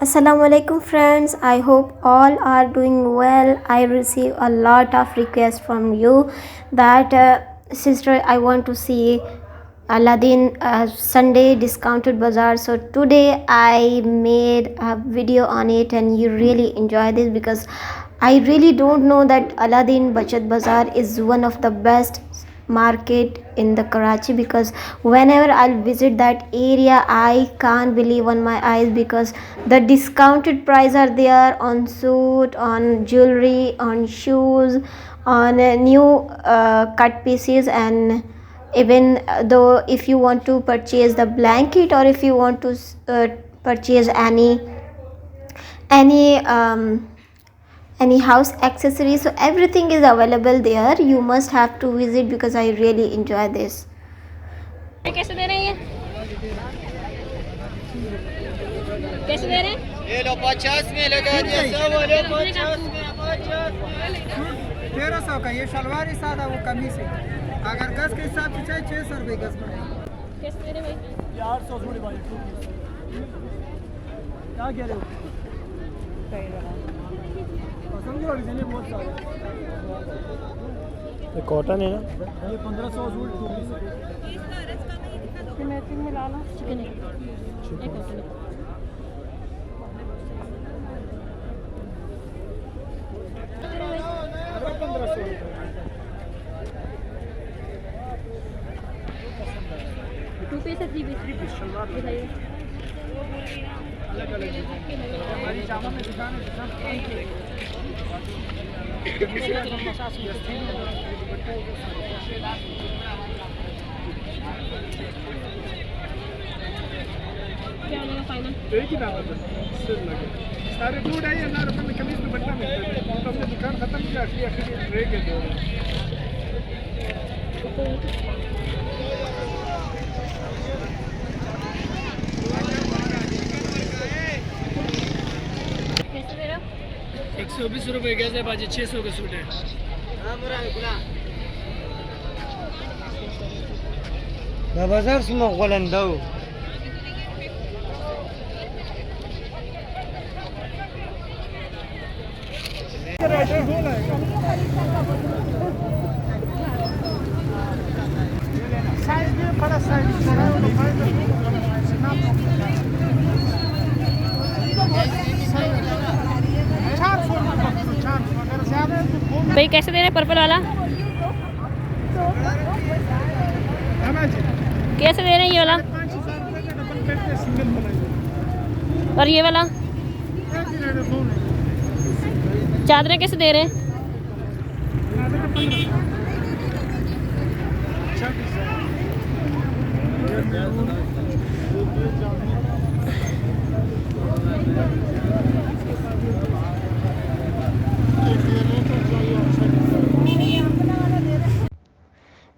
Assalamu alaikum friends. I hope all are doing well. I receive a lot of requests from you that sister I want to see Aladdin Sunday discounted bazaar. So today I made a video on it and you really enjoy this because I really don't know that Aladdin Bachat Bazaar is one of the best market in the Karachi, because whenever I'll visit that area I can't believe on my eyes because the discounted price are there on suit, on jewelry, on shoes, on new cut pieces, and even though if you want to purchase the blanket or if you want to purchase any any house accessories, so everything is available there. You must have to visit because I really enjoy this. कैसे दे रहे हैं कैसे दे रहे हैं ये लो 50 में लगा दिया 100 1300 का। ये शलवार ही सादा वो कमीज है। अगर गज के हिसाब से चाहिए 600 रुपये गज पड़ेगा। कैसे दे रहे भाई? 800 थोड़ी भाई। क्या कह रहे हो? बहुत सारे ये कॉटन है ना, ये 1500 सूट मैचिंग में लाना। चिकन टू पीस है, 3 पीस शलवार बताइए। हमारी जामा में दुकान है। क्या लेगा फाइनल? एक ही दाम है, सिर्फ लगे सारे 2-2.5 रुपये में कमीज में बट्टा मिलता है। तो हमने दुकान खत्म किया, आखिर रह गए दो। कैसे दे रहे हो? 120 रुपये गज है बाजी, 600 का सूट है। बाजार सुनो गोलंदो भाई कैसे दे रहे हैं पर्पल वाला? कैसे दे रहे हैं ये वाला? और ये वाला चादरें कैसे दे रहे हैं?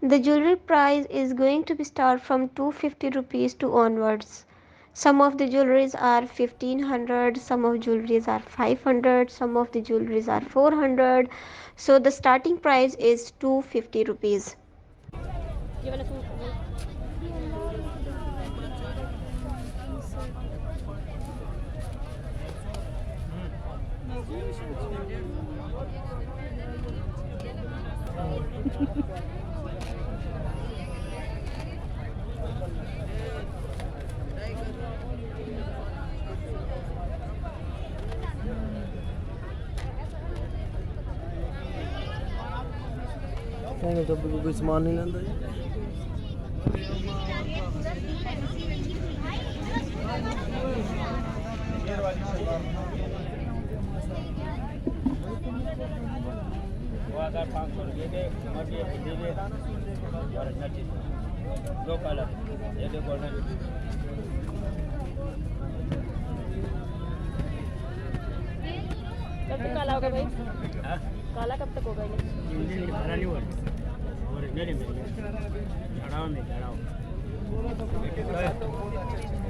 The jewelry price is going to be start from 250 rupees to onwards. Some of the jewelries are 1500, some of jewelries are 500, some of the jewelries are 400. So the starting price is 250 rupees. तो कोई सामान नहीं लाता दो colour, ये देखो कब तक काला होगा भाई? काला कब तक होगा?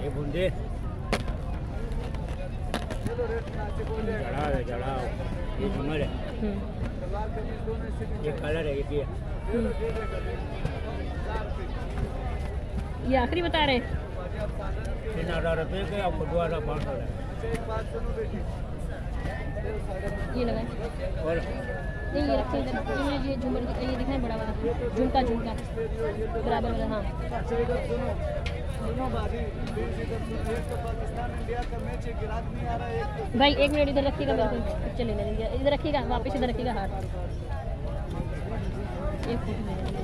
ये बूंदे चढ़ाओ, ये झूमर है, ये कलर है, ये आखिरी बता रहे हैं। 3000 रुपये के आपको 2500 है। ये लगाए और नहीं ये रखे इधर, ये झूमर ये दिखा है बड़ा वाला झुमका झुमका बराबर वाला। हाँ भाई 1 मिनट इधर रखिएगा, मेरे को पिक्चर लेने दीजिए। इधर रखिएगा, वापस इधर रखिएगा हाथ। एक फोटो ले लीजिए।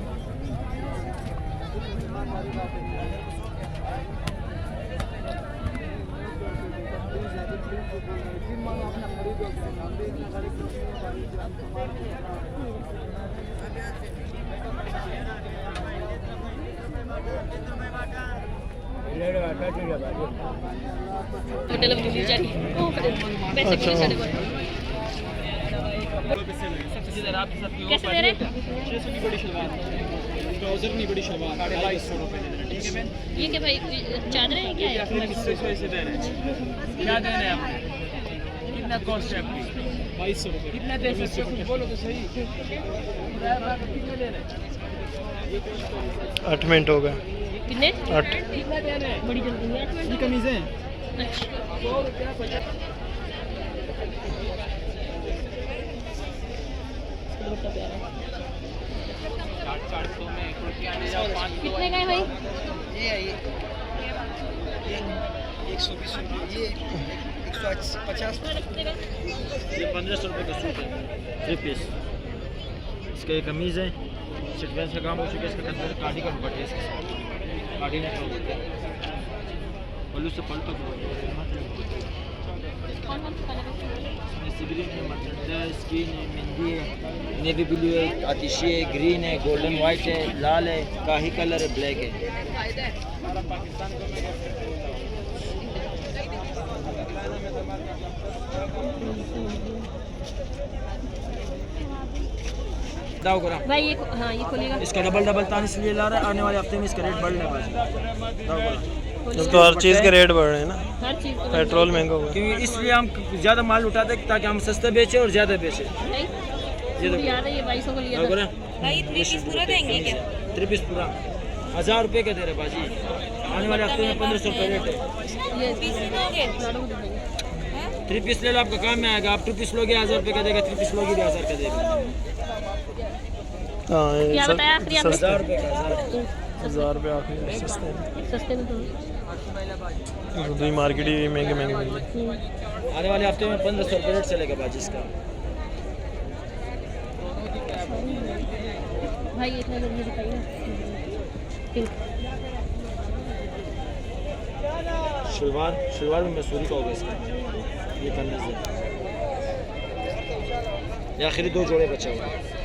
होटल में चाहिए पैसे कैसे दे रहे हैं? 600 की बड़ी शलवार, ट्राउजर नहीं बड़ी शलवार 2250 रुपए। ये क्या भाई चादरें हैं क्या है? से दे रहे हैं। क्या दे रहे हैं आप? कितना कॉस्ट है आपकी? 2200 रुपए। कितना दे सकते हो कुछ बोलो तो सही। कितने दे रहे हैं? 8 मिनट हो गए। कितने? 8। कितना दे रहे हैं? बड़ी जल्दी है। ये कमीजें हैं। अच्छा 100 रुपया 50। दुपट्टा प्यारा है। 400 में 1 रुपया ले जाओ 500। कितने का है भाई? ये 120 रुपये, ये 150। ये 1500 रुपये का सूट है 3 पीस। इसका एक कमीज़ है, सिक्वेंस का काम हो चुका है। इसका अंदर काढ़ी का दुपट्टा है इसके साथ, काढ़ी में काम होता है। पल्लू से पलटो कौन कौन सा कलर है? सिविलियन है, मर्चेंट है, स्किन है, मेहंदी है, नेवी ब्लू है, आतिशी है, ग्रीन है, गोल्डन वाइट है, लाल है, काही कलर है, ब्लैक है। दाव करा भाई ये हाँ ये खोलेगा। इसका डबल तान इसलिए ला रहा है, आने वाले हफ्ते में इसका रेट बढ़ने वाला है। दाव करा अब तो हर चीज़ के रेट बढ़ रहे हैं ना, हर चीज़ का पेट्रोल महंगा हुआ है। क्योंकि इसलिए हम ज़्यादा माल उठाते हैं ताकि हम सस्ता बेचें और ज़्यादा बेचें। नहीं ये देखो याद है ये 2200 को लिया दाव था। करा भाई 3 पीस पूरा देंगे क्या? 3 पीस पूरा 1000 रुपये का दे रहे बाजी। आने वाले हफ्ते में 1500 रुपये रेट है। ये पीस दोगे? लाडू को दे देंगे। 3 पीस ले लो, आपका काम में आएगा। आप 2 पीस लोगे 1000 रुपये का देगा, 3 पीस लोगे भी 1000 का देगा। हाँ ये क्या बताया आखिरी आपने? 1000 रुपये का 1000 रुपये आखिरी सस्ते हैं। सस्ते में तो दूसरी मार्केट ही महंगे महंगे मिल रही है। आने वाले हफ्ते में 1500 रुपये रेट चलेगा बाजी इसका। भाई इतना जल्दी दिखाइए ना। पिंक शलवार में मसूरी का होगा इसका। ये कमीज है, ये आखिरी 2 जोड़े बचे हुए हैं।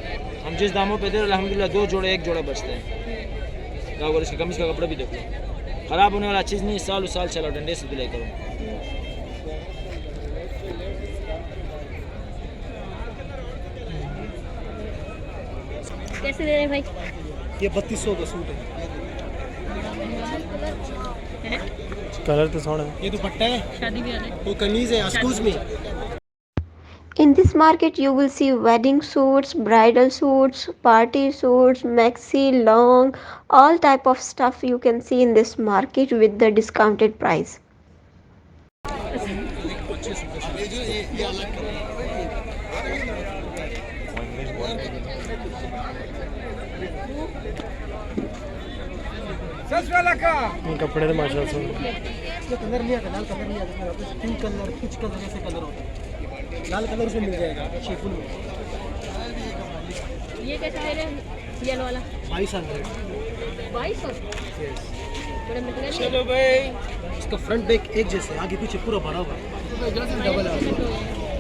हम जिस दामों पे दे रहे हैं अल्हम्दुलिल्लाह 2 जोड़े 1 जोड़ा बचते हैं। क्या बोले इसका कमीज का कपड़ा भी देखो, ख़राब होने वाला चीज़ नहीं, साल चला, डंडे से दिलाई करो। कैसे दे रहे हैं भाई? ये 3200 का सूट है। कलर तो सोना है। ये दुपट्टा है, शादी भी आ रही है। वो कमीज है। Excuse me. In this market you will see wedding suits, bridal suits, party suits, maxi, long, all type of stuff you can see in this market with the discounted price. ये कपड़े तो माशाल्लाह से ये कलर लिया था, लाल colour लिया था, पिंक कलर, कुछ कलर ऐसे कलर होता है। लाल कलर उसमें मिल जाएगा शेफुल में। ये कैसे दे रहे हैं? येलो वाला 2200। 2200 बड़ा महंगा है। चलो भाई, इसका फ्रंट बैक एक जैसे, आगे पीछे पूरा भरा हुआ है। डबल है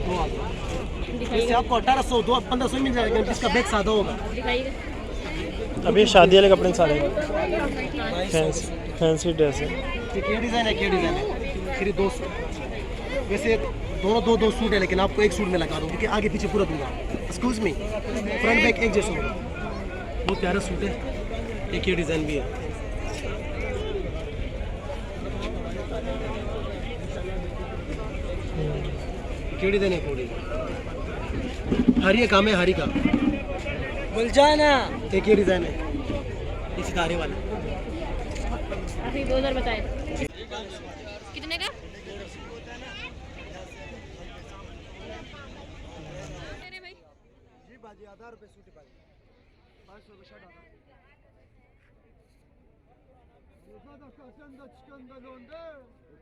वो आता है। इससे आपको 1800 1500 मिल जाएगा, इसका बैक सादा होगा। दिखाइएगा। अब ये शादी वाले कपड़े सारे फैंसी ड्रेस है। ये क्या डिज़ाइन है, क्या डिज़ाइन है? फिर 2 सूट, वैसे दोनों दो सूट है, लेकिन आपको एक सूट में लगा दूँ क्योंकि आगे पीछे पूरा दूंगा। एक्सक्यूज मी, फ्रंट बैक एक जैसा होगा। बहुत प्यारा सूट है। एक ये डिज़ाइन भी है। क्या डिज़ाइन है थोड़ी? हरी काम है, हरी का बोल जाना। एक ये डिज़ाइन है, ये सितारे वाला। अभी 2000 बताए। कितने का? भाजी 1000 रुपये सूट है भाजी 500 रुपये शर्ट आता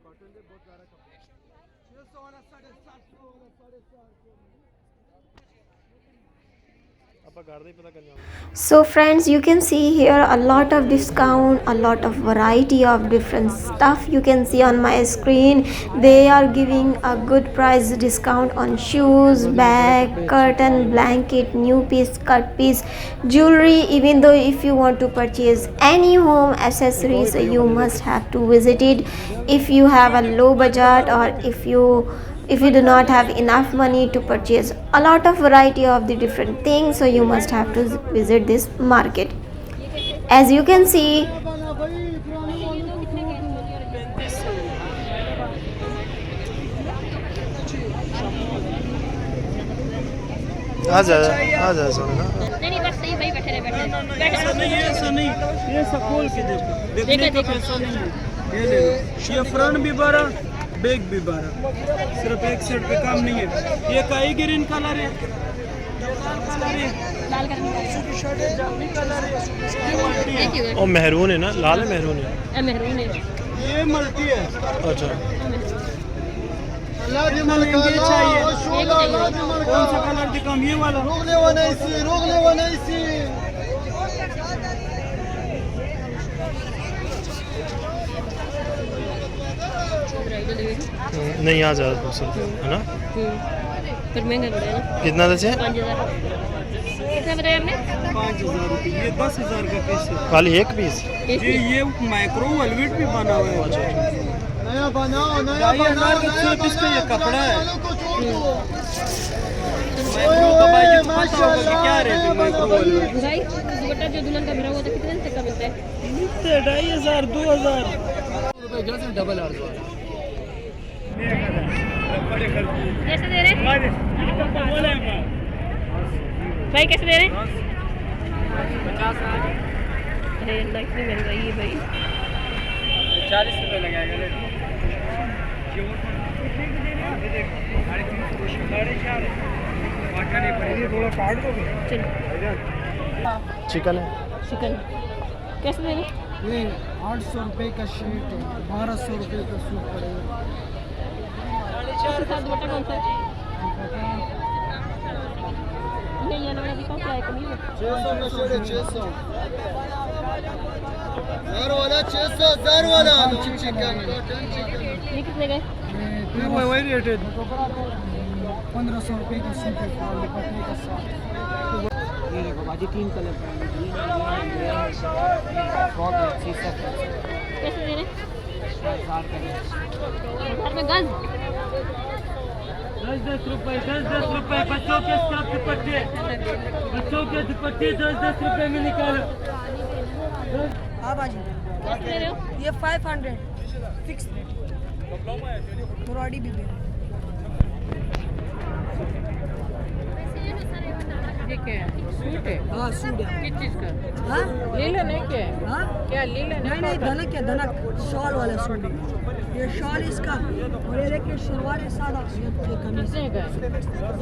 कॉटन दे बहुत प्यारा कपड़ा 600 वाला 750 वाला 450 ਆਪਾਂ ਘਰ ਦਾ ਹੀ ਪਤਾ ਕਰ ਜਾਵਾਂਗੇ So friends, you can see here a lot of discount, a lot of variety of different stuff you can see on my screen. They are giving a good price discount on shoes, bag, curtain, blanket, new piece, cut piece, jewelry. Even though if you want to purchase any home accessories, you must have to visit it. If you have a low budget, or if you do not have enough money to purchase a lot of variety of the different things, so you must have to visit this market. As you can see, आ जा सोना नहीं बस सही भाई बैठे रहे ऐसा नहीं है, ऐसा नहीं, ये सब खोल के देखो, देखने का पैसा नहीं है। ये ले लो, ये फ्रंट भी 12, बैक भी 12, सिर्फ एक सेट पे काम नहीं है। ये काई ग्रीन कलर है, लाल कलर शर्ट है, जामुनी कलर है, ये मल्टी है, ओ मेहरून है ना, लाल है मेहरून है मेहरून है ये मल्टी है। अच्छा कितना लेंगे चाहिए? कौन सा कलर दिखाऊं? ये वाला नहीं आ जा खूबसूरत है ना फिर महंगा पड़ रहा है कितना दसे 5000 कितना बताया आपने 5000 रुपये, ये 10,000 का पीस है। खाली एक पीस ये माइक्रो वेलवेट भी बना हुआ है। नया बनाओ 2,500 का सिर्फ इसका ये कपड़ा है। माइक्रो का भाई ये पता होगा कि क्या रेट है माइक्रो वेलवेट। भाई दुपट्टा जो दुल्हन का भरा हुआ था कितने तक का मिलता है? 2,500 2,000 डबल आर्ज कैसे दे रहे भाई, कैसे दे रहे? 50। अरे अल्लाह इतनी महंगाई है भाई। 40 रुपये लगाएगा ले थोड़ा काट दोगे। चलो चिकन है चिकन कैसे दे रहे? ये 800 रुपये का शर्ट है, 1200 रुपये का सूट पड़ेगा। इसके साथ दुपट्टा कौन सा है? ये वाला दिखाओ क्या है कमीज है? 600 का शर्ट है 600 वाला 600 वाला चिकन ये कितने गए? वही रेट है। 1500 रुपये का सूट है दुपट्टे का साथ। ये देखो बाजी 3 कलर फ्रॉक है शीशा कैसे दे रहे? 1000 का 1000 में गज 10-10 रुपए 10-10 रुपए बच्चों के स्कर्ट दुपट्टे, बच्चों के दुपट्टे 10-10 रुपए में निकालो। हाँ बाजी कैसे दे रहे हो? ये 500 फिक्स मुराडी भी ठीक है सूट है हाँ सूट है किस चीज का हाँ लीलन है क्या हाँ क्या लीलन है नहीं धनक है धनक शॉल वाला सूट है। ये शॉल इसका और ये देखिए शलवार है सादा ये कमीज कितने का है?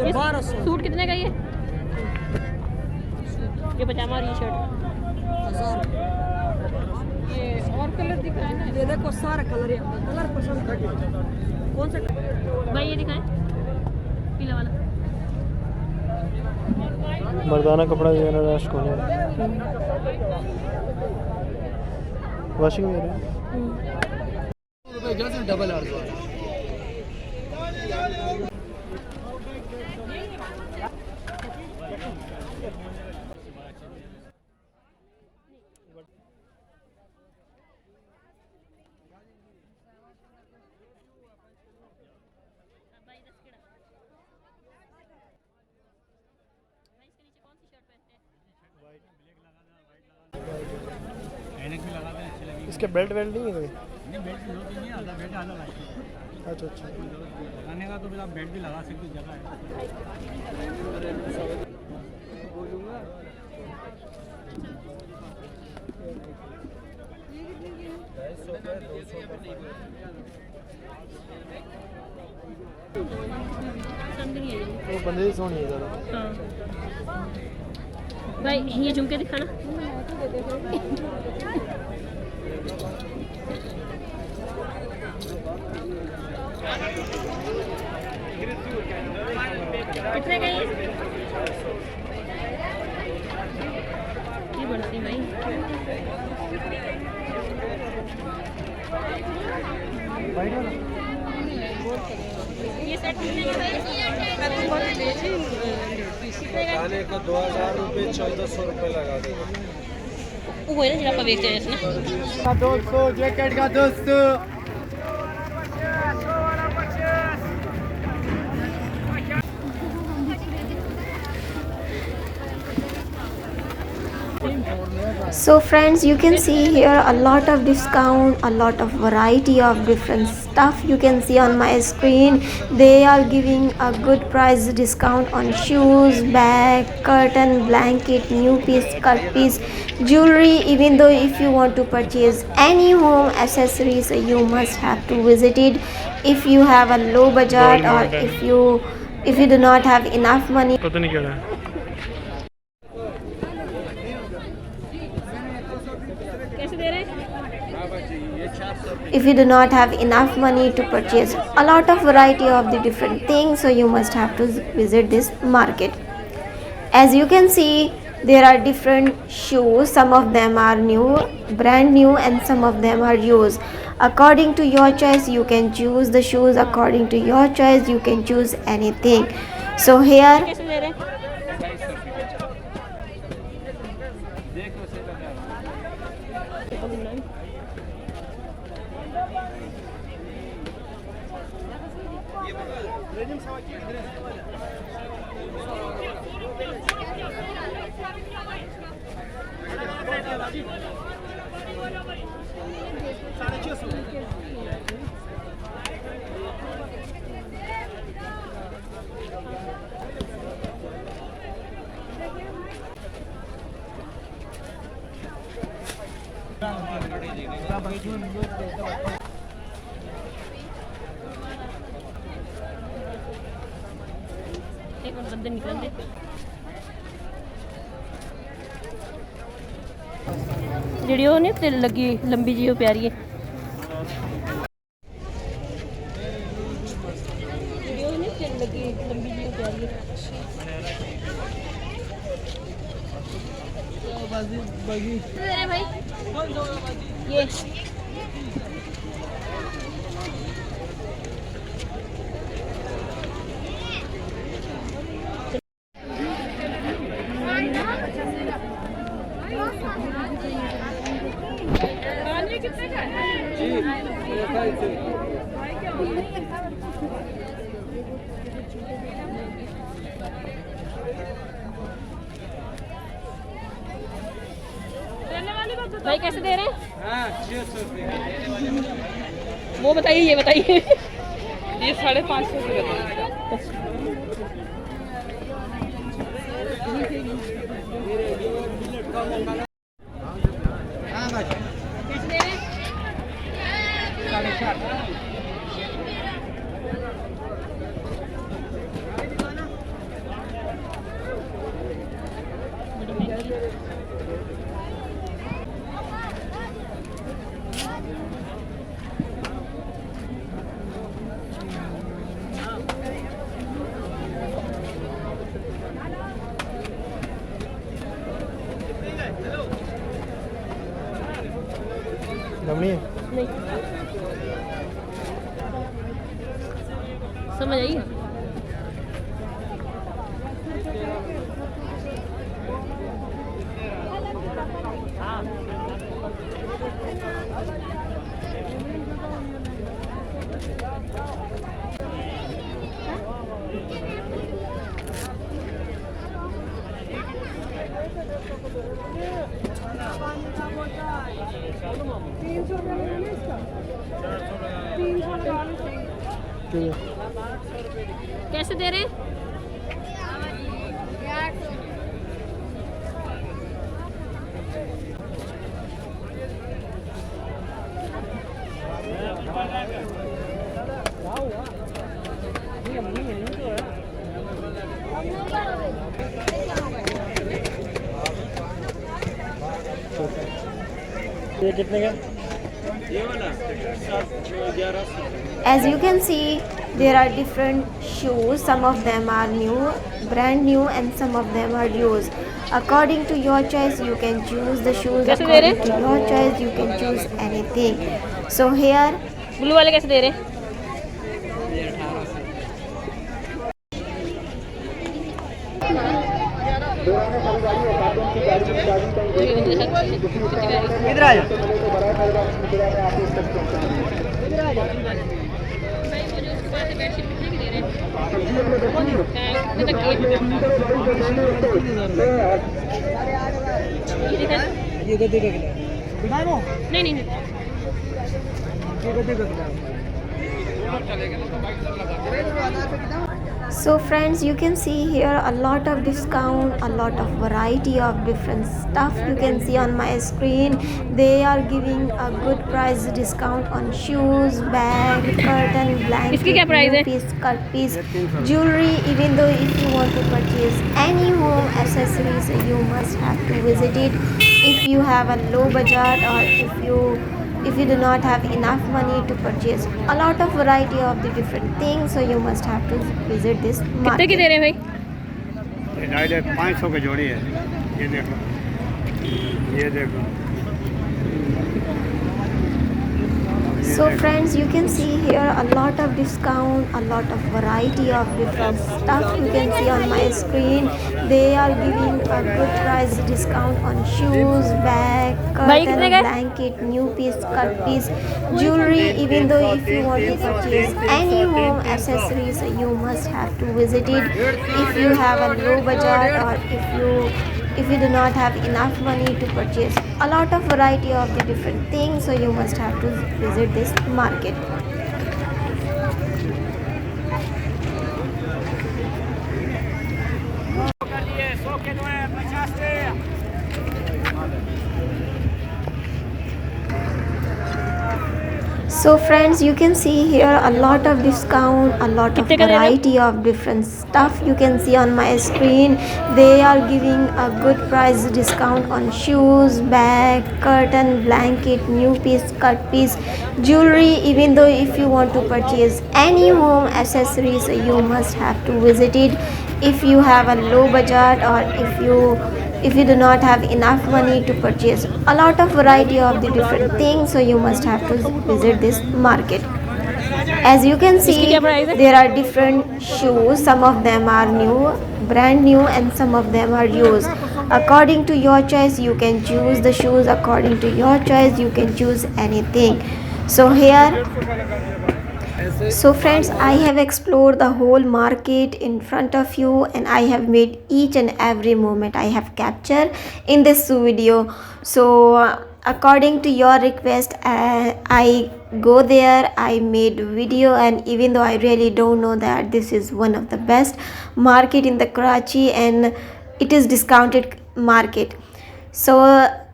ये 1200 सूट कितने का ये पजामा और ये शर्ट 1000 ये और कलर दिख रहा है ना ये देखो सारा कलर है कलर पसंद कर कौन सा भाई ये दिखाएं पीला वाला मर्दाना कपड़ा जो है ना रश कोने वॉशिंग में है रुपये जैसे डबल आर्ज इसके बेल्ट वेल्ट नहीं है कोई नहीं बेल्ट नहीं आधा बेल्ट आधा लाइट अच्छा अच्छा लगाने का तो फिर आप बेल्ट भी लगा सकते हो, जगह है। बोलूँगा पसंद नहीं है वो बंदे सोनी है ज़्यादा हाँ भाई ये झुमके दिखाना। कितने का ये बढ़ती भाई। ये सेट कितने का खाने का 2000 रुपये 1400 रुपये लगा देगा। वो है ना जरा वेच जाए इसमें 200 जैकेट का 200। So friends, you can see here a lot of discount, a lot of variety of different stuff you can see on my screen. They are giving a good price discount on shoes, bag, curtain, blanket, new piece, cut piece, jewelry. Even though if you want to purchase any home accessories, you must have to visit it. If you have a low budget or if you do not have enough money, पता नहीं क्या है। कैसे दे रहे हैं? if you do not have enough money to purchase a lot of variety of the different things, so you must have to visit this market. As you can see, there are different shoes. Some of them are new, brand new, and some of them are used. According to your choice, you can choose the shoes. According to your choice, you can choose anything. So here कैसे दे रहे हैं? एक और बंदे निकल दे। Video ने तेल लगी लंबी जी प्यारी है। वीडियो ने तेल लगी लंबी जी प्यारी है। अरे भाई ये कितने का है? भाई कैसे दे रहे हैं? हाँ 600 रुपये। वो बताइए, ये बताइए। ये 550 रुपये का। कैसे दे रहे हैं? 450। दमनी है। नहीं समझ आई। कैसे दे रहे हैं? ये कितने का? ये वाला 1100। As you can see, there are different shoes. Some of them are new, brand new, and some of them are used. According to your choice, you can choose the shoes. कैसे दे रहे? According to your choice, you can choose anything. So here, blue वाले कैसे दे रहे? इधर आ जाओ। ये गद्दे का खिलाओ। नहीं नहीं नहीं। ये गद्दे का खिलाओ। so friends, you can see here a lot of discount, a lot of variety of different stuff you can see on my screen. They are giving a good price discount on shoes, bag, curtain, blanket, इसकी क्या price है? piece, cut piece, jewelry. Even though if you want to purchase any home accessories, you must have to visit it. If you have a low budget, or if you do not have enough money to purchase a lot of variety of the different things, so you must have to visit this कितने market. की दे रहे हैं भाई? Direct 500 की जोड़ी है। ये देखो, ये देखो। So friends, you can see here a lot of discount, a lot of variety of different stuff you can see on my screen. They are giving a good price discount on shoes, bag, भाई curtain, कितने का? blanket, new piece, cut piece, jewelry. Even though if you want to purchase any home accessories, you must have to visit it. If you have a low budget, or if you do not have enough money to purchase a lot of variety of the different things, so you must have to visit this market. So friends, you can see here a lot of discount, a lot of कितने का दे रहे हो? variety of different stuff you can see on my screen. They are giving a good price discount on shoes, bag, curtain, blanket, new piece, cut piece, jewelry. Even though if you want to purchase any home accessories, you must have to visit it. If you have a low budget, or if you do not have enough money to purchase a lot of variety of the different things, so you must have to visit this market. As you can see, इसकी क्या price है? there are different shoes. Some of them are new, brand new, and some of them are used. According to your choice, you can choose the shoes. According to your choice, you can choose anything. So friends, I have explored the whole market in front of you, and I have made each and every moment I have captured in this video. So according to your request, I go there, I made video, and even though I really don't know that this is one of the best market in the Karachi, and it is discounted market. So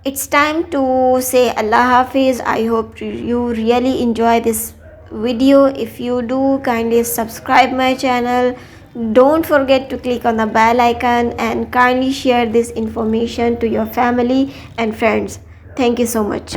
it's time to say Allah Hafiz. I hope you really enjoy this video. If you do, kindly subscribe my channel. Don't forget to click on the bell icon, and kindly share this information to your family and friends. Thank you so much.